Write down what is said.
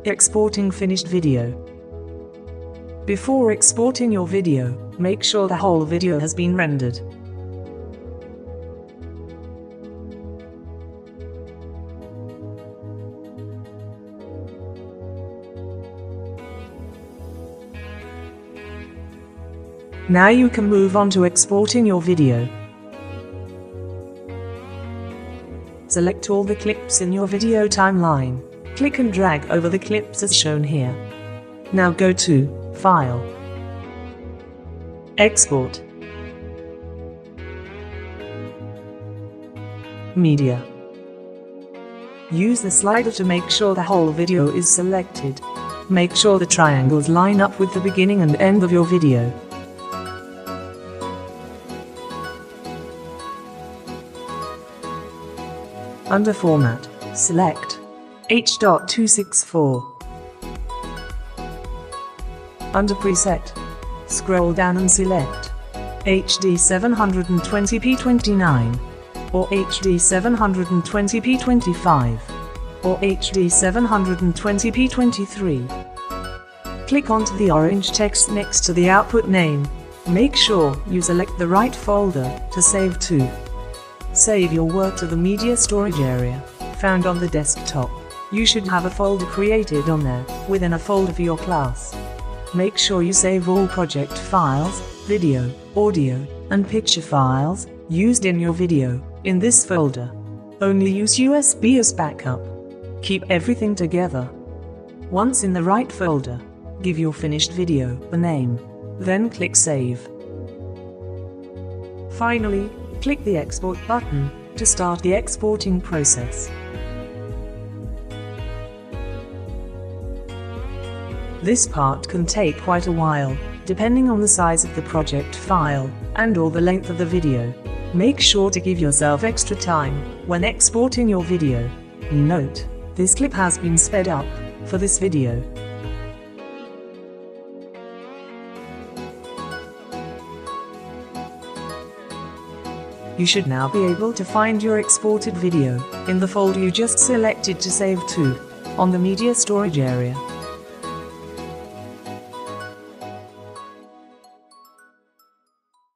Exporting finished video. Before exporting your video, make sure the whole video has been rendered. Now you can move on to exporting your video. Select all the clips in your video timeline. Click and drag over the clips as shown here. Now go to File, Export, Media. Use the slider to make sure the whole video is selected. Make sure the triangles line up with the beginning and end of your video. Under Format, select H.264. Under Preset, scroll down and select HD 720p29 or HD 720p25 or HD 720p23. Click onto the orange text next to the output name. Make sure you select the right folder to save to. Save your work to the media storage area, found on the desktop. You should have a folder created on there, within a folder for your class. Make sure you save all project files, video, audio, and picture files, used in your video, in this folder. Only use USB as backup. Keep everything together. Once in the right folder, give your finished video a name. Then click Save. Finally, click the Export button to start the exporting process. This part can take quite a while, depending on the size of the project file and/or the length of the video. Make sure to give yourself extra time when exporting your video. Note, this clip has been sped up for this video. You should now be able to find your exported video in the folder you just selected to save to on the media storage area.